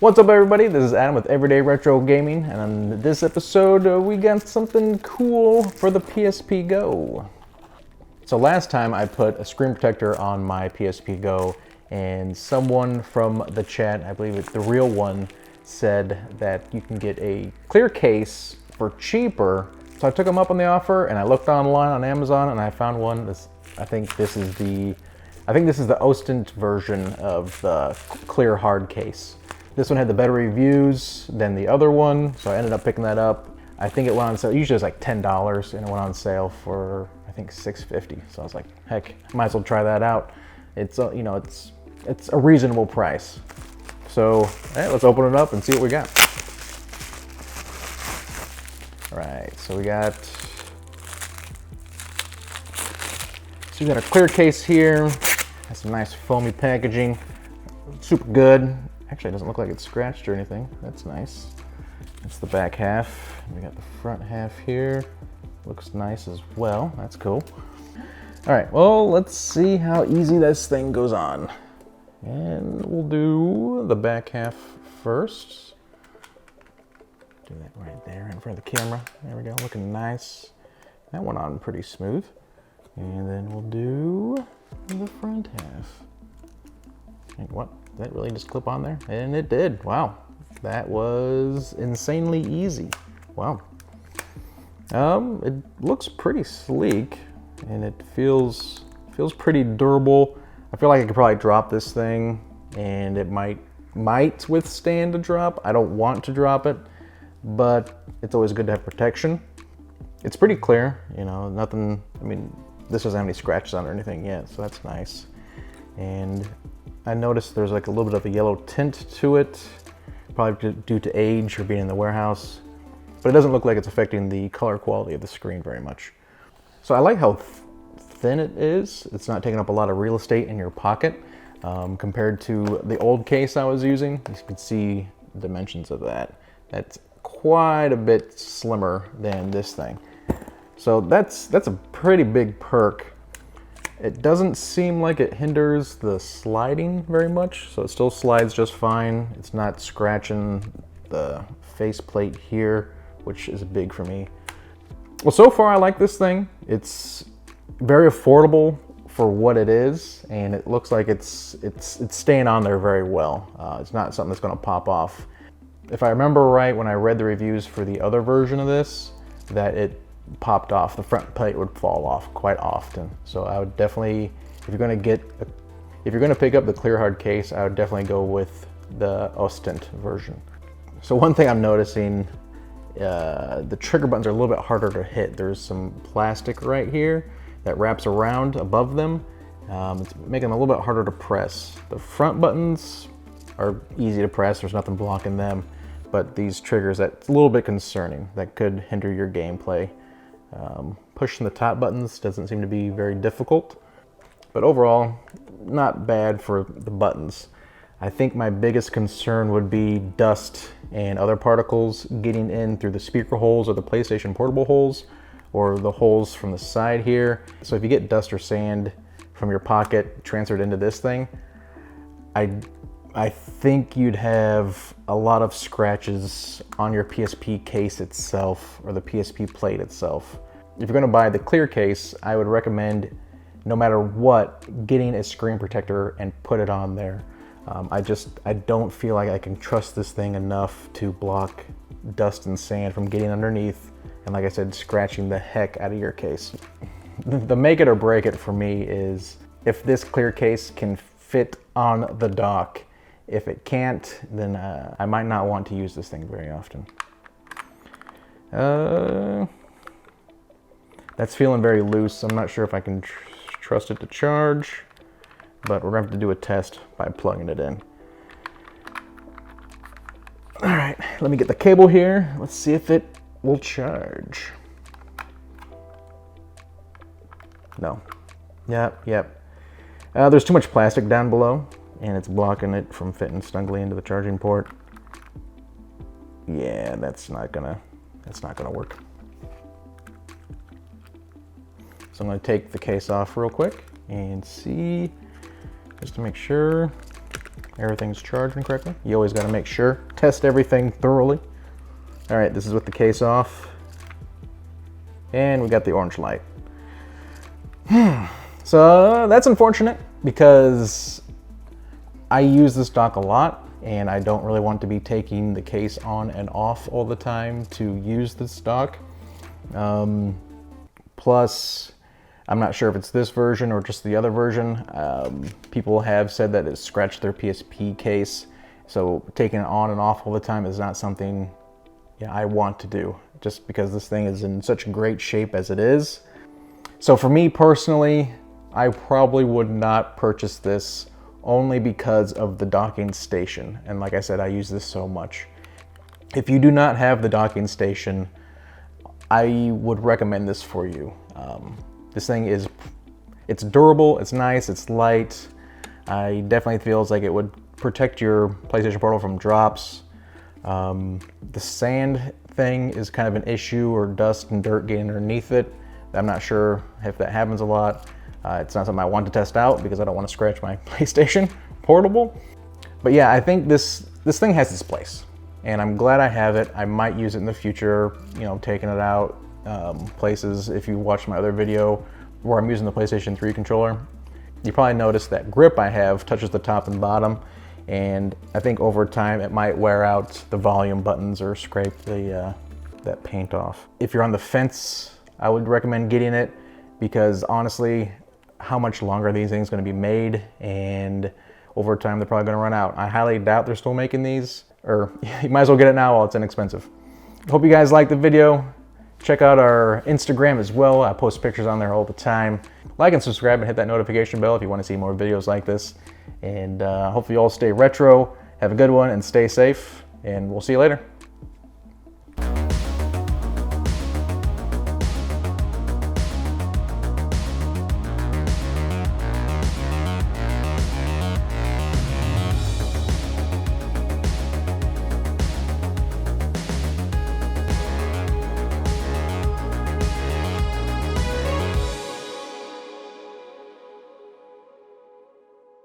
What's up everybody, this is Adam with Everyday Retro Gaming, and on this episode we got something cool for the PsP Go. So last time I put a screen protector on my PsP Go, and someone from the chat, I believe it's the real one, said that you can get a clear case for cheaper. So I took them up on the offer and I looked online on Amazon and I found one. I think this is the Ostent version of the clear hard case. This one had the better reviews than the other one, so I ended up picking that up. I think it went on sale, usually it's like $10, and it went on sale for, I think, $6.50. So I was like, heck, might as well try that out. It's it's a reasonable price. So let's open it up and see what we got. All right, so we got a clear case here. Has some nice foamy packaging, super good. Actually, it doesn't look like it's scratched or anything. That's nice. That's the back half. We got the front half here. Looks nice as well. That's cool. All right, well, let's see how easy this thing goes on. And we'll do the back half first. Do that right there in front of the camera. There we go, looking nice. That went on pretty smooth. And then we'll do the front half. And what? Did that really just clip on there? And it did. Wow. That was insanely easy. Wow. It looks pretty sleek and it feels pretty durable. I feel like I could probably drop this thing and it might withstand a drop. I don't want to drop it, but it's always good to have protection. It's pretty clear, you know, nothing, I mean, this doesn't have any scratches on it or anything yet, so that's nice. And I noticed there's like a little bit of a yellow tint to it, probably due to age or being in the warehouse, but it doesn't look like it's affecting the color quality of the screen very much. So I like how thin it is. It's not taking up a lot of real estate in your pocket compared to the old case I was using. You can see the dimensions of that. That's quite a bit slimmer than this thing. So that's a pretty big perk. It doesn't seem like it hinders the sliding very much, so it still slides just fine. It's not scratching the faceplate here, which is big for me. Well, so far I like this thing. It's very affordable for what it is, and it looks like it's staying on there very well. It's not something that's gonna pop off. If I remember right, when I read the reviews for the other version of this, that it popped off, the front plate would fall off quite often. So I would definitely, if you're gonna pick up the clear hard case, I would definitely go with the Ostent version. So one thing I'm noticing, the trigger buttons are a little bit harder to hit. There's some plastic right here that wraps around above them. It's making them a little bit harder to press. The front buttons are easy to press, there's nothing blocking them, but these triggers, that's a little bit concerning. That could hinder your gameplay. Pushing the top buttons doesn't seem to be very difficult, but overall, not bad for the buttons. I think my biggest concern would be dust and other particles getting in through the speaker holes or the PlayStation portable holes or the holes from the side here. So if you get dust or sand from your pocket transferred into this thing, I think you'd have a lot of scratches on your PsP case itself or the PsP plate itself. If you're gonna buy the clear case, I would recommend, no matter what, getting a screen protector and put it on there. I don't feel like I can trust this thing enough to block dust and sand from getting underneath, and like I said, scratching the heck out of your case. The make it or break it for me is if this clear case can fit on the dock. If it can't, then I might not want to use this thing very often. That's feeling very loose. I'm not sure if I can trust it to charge, but we're gonna have to do a test by plugging it in. All right, let me get the cable here. Let's see if it will charge. No. Yep. There's too much plastic down below, and it's blocking it from fitting snugly into the charging port. Yeah, that's not gonna work. So I'm gonna take the case off real quick and see, just to make sure. everything's charging correctly. You always got to make sure, test everything thoroughly. All right, this is with the case off. And we got the orange light. So that's unfortunate because I use this dock a lot and I don't really want to be taking the case on and off all the time to use this dock. Plus, I'm not sure if it's this version or just the other version. People have said that it scratched their PsP case, so taking it on and off all the time is not something I want to do, just because this thing is in such great shape as it is. So for me personally, I probably would not purchase this only because of the docking station. And like I said, I use this so much. If you do not have the docking station, I would recommend this for you. This thing it's durable, it's nice, it's light. I definitely feels like it would protect your PlayStation Portal from drops. The sand thing is kind of an issue, or dust and dirt getting underneath it. I'm not sure if that happens a lot. It's not something I want to test out because I don't want to scratch my PlayStation Portable. But yeah, I think this thing has its place, and I'm glad I have it. I might use it in the future, taking it out places. If you watch my other video where I'm using the PlayStation 3 controller, you probably noticed that grip I have touches the top and bottom, and I think over time it might wear out the volume buttons or scrape that paint off. If you're on the fence, I would recommend getting it because honestly, how much longer are these things going to be made, and over time they're probably going to run out. I highly doubt they're still making these, or you might as well get it now while it's inexpensive. Hope you guys liked the video. Check out our Instagram as well. I post pictures on there all the time. Like and subscribe and hit that notification bell if you want to see more videos like this. And hopefully you all stay retro, have a good one, and stay safe. And we'll see you later.